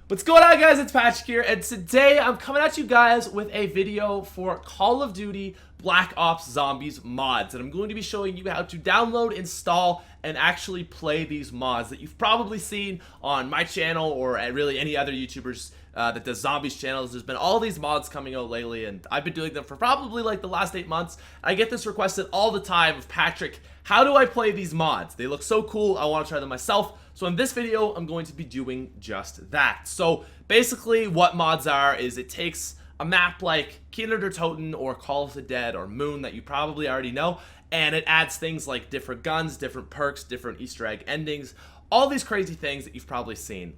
What's going on, guys? It's Patrick here, and today I'm coming at you guys with a video for Call of Duty Black Ops Zombies mods, and I'm going to be showing you how to download, install, and actually play these mods that you've probably seen on my channel or at really any other YouTubers that does zombies channels. There's been all these mods coming out lately, and I've been doing them for probably like the last 8 months. I get this requested all the time of Patrick, how do I play these mods? They look so cool, I want to try them myself. So in this video, I'm going to be doing just that. So basically what mods are is it takes a map like Keener der Toten or Call of the Dead or Moon that you probably already know, and it adds things like different guns, different perks, different Easter egg endings, all these crazy things that you've probably seen.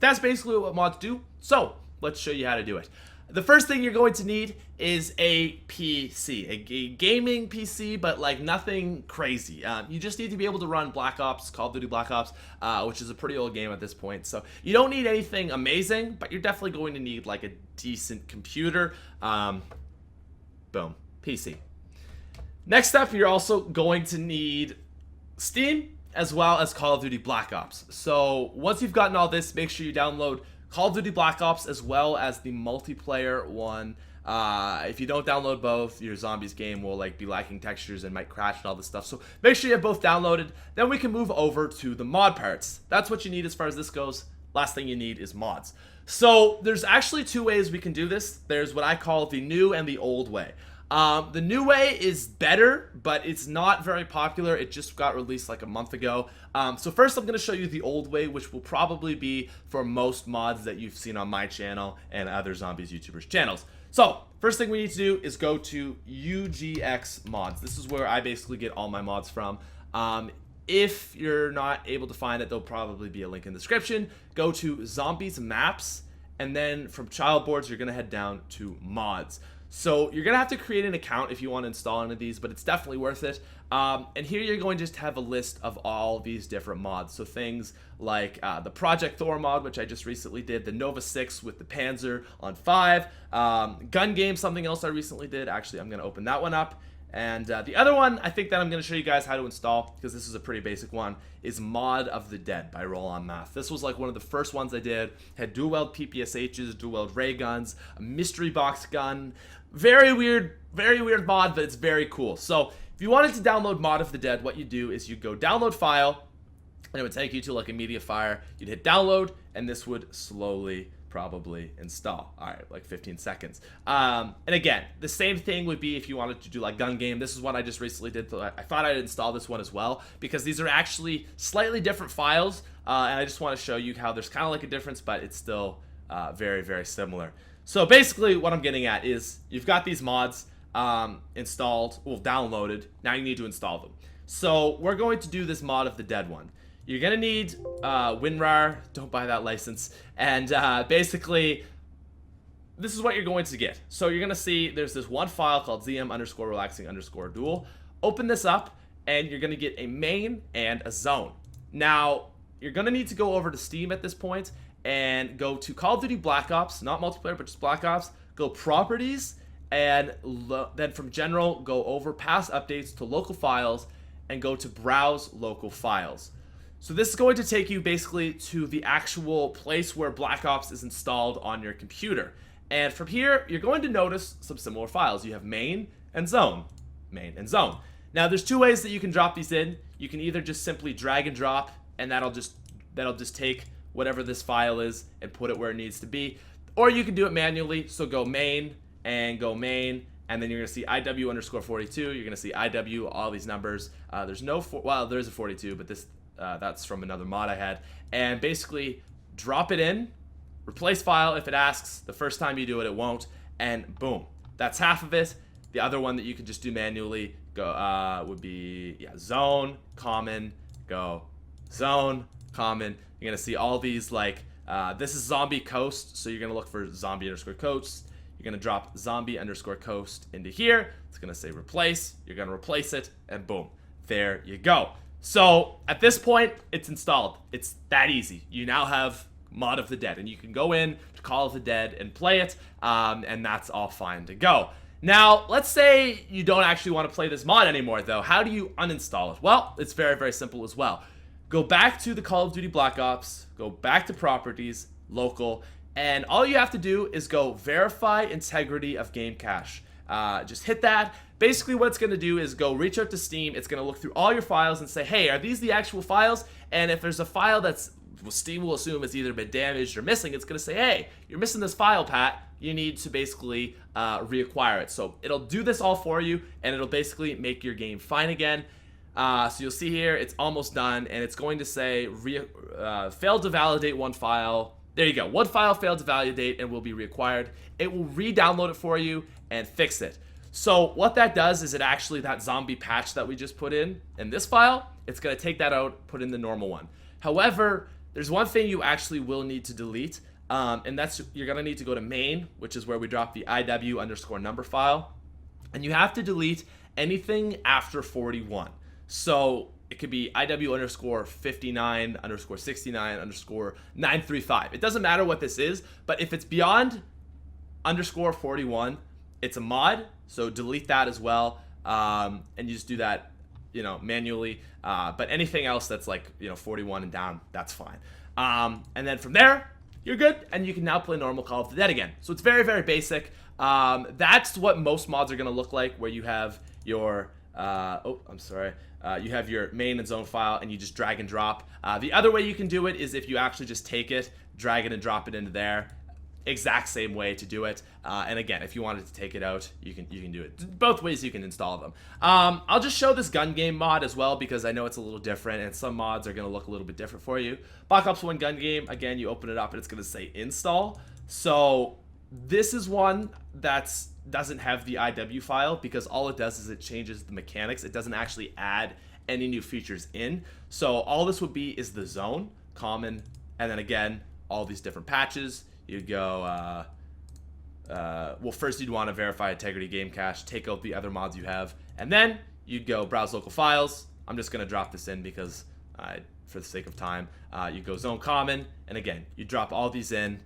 That's basically what mods do, so let's show you how to do it. The first thing you're going to need is a PC, a gaming PC, but like nothing crazy. You just need to be able to run Black Ops, Call of Duty Black Ops, which is a pretty old game at this point. So you don't need anything amazing, but you're definitely going to need like a decent computer. Boom, PC. Next up, you're also going to need Steam as well as Call of Duty Black Ops. So once you've gotten all this, make sure you download Call of Duty Black Ops as well as the multiplayer one. If you don't download both, your zombies game will like be lacking textures and might crash and all this stuff. So make sure you have both downloaded. Then we can move over to the mod parts. That's what you need as far as this goes. Last thing you need is mods. So there's actually two ways we can do this. There's what I call the new and the old way. The new way is better, but it's not very popular. It just got released like a month ago. So first I'm going to show you the old way, which will probably be for most mods that you've seen on my channel and other zombies YouTubers channels. So first thing we need to do is go to UGX mods. This is where I basically get all my mods from. If you're not able to find it, there'll probably be a link in the description. Go to zombies maps, and then from child boards, you're going to head down to mods. So you're going to have to create an account if you want to install any of these, but it's definitely worth it. And here you're going to just have a list of all these different mods. So things like the Project Thor mod, which I just recently did, the Nova 6 with the Panzer on 5, Gun Game, something else I recently did. Actually, I'm going to open that one up. And the other one I think that I'm going to show you guys how to install, because this is a pretty basic one, is Mod of the Dead by Roll On Math. This was like one of the first ones I did. Had dual weld PPSHs, dual weld ray guns, a mystery box gun. Very weird mod, but it's very cool. So if you wanted to download Mod of the Dead, what you do is you go download file, and it would take you to like a media fire. You'd hit download, and this would slowly probably install. All right, like 15 seconds. And again, the same thing would be if you wanted to do like Gun Game. This is what I just recently did. So I thought I'd install this one as well, because these are actually slightly different files. And I just want to show you how there's kind of like a difference, but it's still very, very similar. So basically what I'm getting at is you've got these mods installed, well, downloaded. Now you need to install them. So we're going to do this Mod of the Dead one. You're going to need WinRAR, don't buy that license, and basically this is what you're going to get. So you're going to see there's this one file called zm_relaxing_dual. Open this up, and you're going to get a main and a zone. Now, you're going to need to go over to Steam at this point and go to Call of Duty Black Ops, not multiplayer, but just Black Ops, go Properties, and then from General, go over Past Updates to Local Files, and go to Browse Local Files. So this is going to take you basically to the actual place where Black Ops is installed on your computer. And from here, you're going to notice some similar files. You have main and zone. Main and zone. Now, there's two ways that you can drop these in. You can either just simply drag and drop, and that'll just take whatever this file is and put it where it needs to be. Or you can do it manually. So go main, and then you're going to see IW_42. You're going to see IW, all these numbers. There's no, well, there's a 42, but this that's from another mod I had. And basically drop it in, replace file if it asks. The first time you do it, it won't. And boom, that's half of it. The other one that you could just do manually would be zone, common, go zone, common. You're going to see all these like, this is zombie coast. So you're going to look for zombie_coast. You're going to drop zombie_coast into here. It's going to say replace. You're going to replace it, and boom, there you go. So at this point, it's installed. It's that easy. You now have Mod of the Dead, and you can go in to Call of the Dead and play it, and that's all fine to go. Now, let's say you don't actually want to play this mod anymore, though. How do you uninstall it? Well, it's very, very simple as well. Go back to the Call of Duty Black Ops, go back to Properties, local. And all you have to do is go verify integrity of game cache. Just hit that. Basically what it's going to do is go reach out to Steam. It's going to look through all your files and say, hey, are these the actual files? And if there's a file that's, Steam will assume it's either been damaged or missing, it's going to say, hey, you're missing this file, Pat. You need to basically reacquire it. So it'll do this all for you, and it'll basically make your game fine again. So you'll see here, it's almost done, and it's going to say, failed to validate one file. There you go. One file failed to validate and will be reacquired. It will re-download it for you and fix it. So what that does is it actually, that zombie patch that we just put in this file, it's going to take that out, put in the normal one. However, there's one thing you actually will need to delete, and that's, you're going to need to go to main, which is where we drop the IW_number file, and you have to delete anything after 41. So it could be IW_59_69_935. It doesn't matter what this is, but if it's beyond _41, it's a mod, so delete that as well, and you just do that, manually. But anything else that's like 41 and down, that's fine. And then from there, you're good, and you can now play normal Call of the Dead again. So it's very, very basic. That's what most mods are going to look like, where you have your you have your main and zone file, and you just drag and drop. The other way you can do it is if you actually just take it, drag it, and drop it into there. Exact same way to do it. And again, if you wanted to take it out, you can do it. Both ways you can install them. I'll just show this gun game mod as well, because I know it's a little different, and some mods are going to look a little bit different for you. Black Ops 1 gun game, again, you open it up and it's going to say install. So this is one that doesn't have the IW file, because all it does is it changes the mechanics. It doesn't actually add any new features in. So all this would be is the zone, common, and then again, all these different patches. You'd go, well, first you'd want to verify integrity game cache, take out the other mods you have, and then you'd go browse local files. I'm just going to drop this in because, for the sake of time, you go zone common, and again, you drop all these in,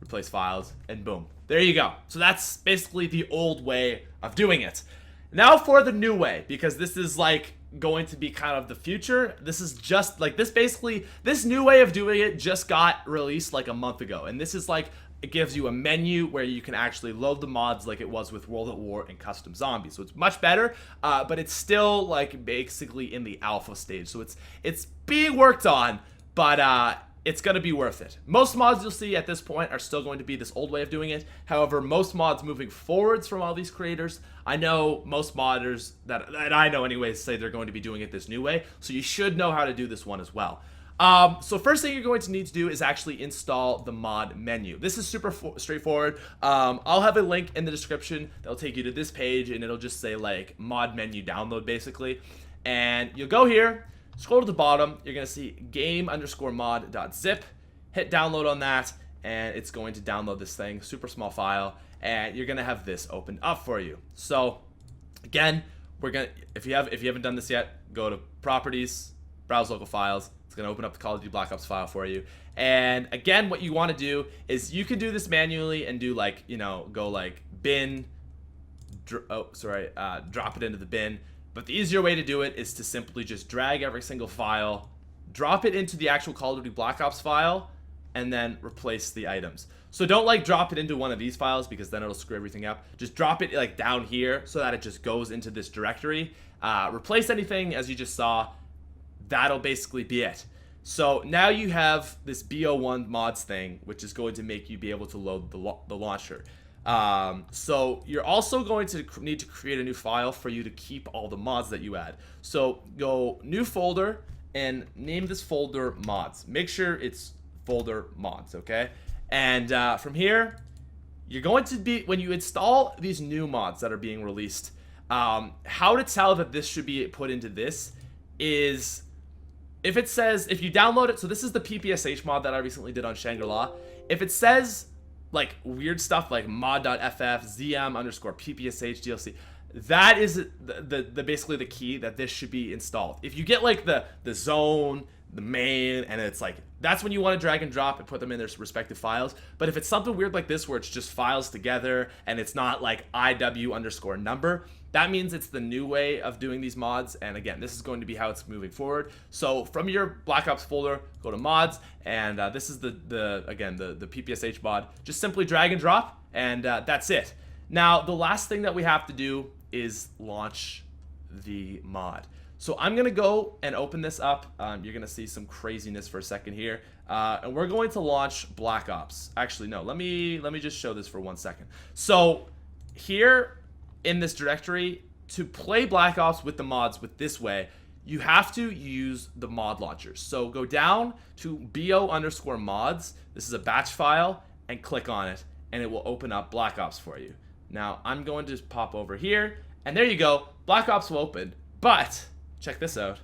replace files, and boom. There you go. So that's basically the old way of doing it. Now for the new way, because this is like going to be kind of the future. This is just like this new way of doing it just got released like a month ago, and this is like, it gives you a menu where you can actually load the mods like it was with World at War and Custom Zombies. So it's much better, but it's still like basically in the alpha stage. So it's being worked on, but it's going to be worth it. Most mods you'll see at this point are still going to be this old way of doing it. However, most mods moving forwards from all these creators, I know most modders that I know anyways say they're going to be doing it this new way. So you should know how to do this one as well. So first thing you're going to need to do is actually install the mod menu. This is super straightforward. I'll have a link in the description that'll take you to this page, and it'll just say like mod menu download basically. And you'll go here, scroll to the bottom, you're going to see game_mod.zip, hit download on that, and it's going to download this thing, super small file, and you're going to have this opened up for you. So again, if you haven't done this yet, go to properties, browse local files. It's going to open up the Call of Duty Black Ops file for you. And again, what you want to do is you can do this manually and do like, go like bin, drop it into the bin. But the easier way to do it is to simply just drag every single file, drop it into the actual Call of Duty Black Ops file, and then replace the items. So don't like drop it into one of these files, because then it'll screw everything up. Just drop it like down here so that it just goes into this directory. Replace anything as you just saw. That'll basically be it. So now you have this BO1 mods thing, which is going to make you be able to load the launcher. So you're also going to need to create a new file for you to keep all the mods that you add. So go new folder and name this folder mods. Make sure it's folder mods, okay? And from here, you're going to be, when you install these new mods that are being released, how to tell that this should be put into this is, if it says, if you download it, so this is the PPSH mod that I recently did on Shangri-La. If it says like weird stuff like mod.ff, zm_ppsh DLC, that is the basically the key that this should be installed. If you get like the zone, the main, and it's like, that's when you want to drag and drop and put them in their respective files. But if it's something weird like this where it's just files together and it's not like IW_number, that means it's the new way of doing these mods. And again, this is going to be how it's moving forward. So from your Black Ops folder, go to mods, and this is the PPSH mod. Just simply drag and drop, and that's it. Now, the last thing that we have to do is launch the mod. So I'm gonna go and open this up. You're gonna see some craziness for a second here, and we're going to launch Black Ops. Actually, no. Let me just show this for 1 second. So here in this directory, to play Black Ops with the mods with this way, you have to use the mod launchers. So go down to bo_mods. This is a batch file, and click on it, and it will open up Black Ops for you. Now I'm going to just pop over here, and there you go. Black Ops will open, but check this out.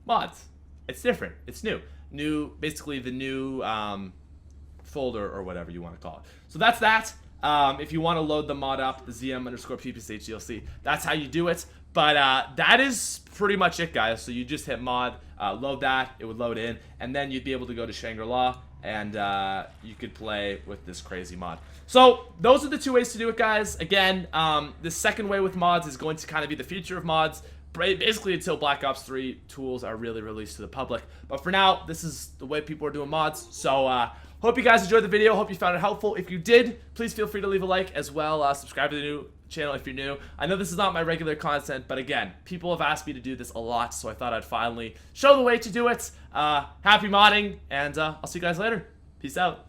Mods. It's different. It's new. Basically the new folder or whatever you want to call it. So that's that. If you want to load the mod up, the ZM_PPSH DLC, that's how you do it. But that is pretty much it, guys. So you just hit mod, load that, it would load in, and then you'd be able to go to Shangri-La, and you could play with this crazy mod. So those are the two ways to do it, guys. Again, the second way with mods is going to kind of be the future of mods, basically until Black Ops 3 tools are really released to the public. But for now, this is the way people are doing mods. So hope you guys enjoyed the video. Hope you found it helpful. If you did, please feel free to leave a like as well. Subscribe to the new channel if you're new. I know this is not my regular content, but again, people have asked me to do this a lot, so I thought I'd finally show the way to do it. Happy modding, and I'll see you guys later. Peace out.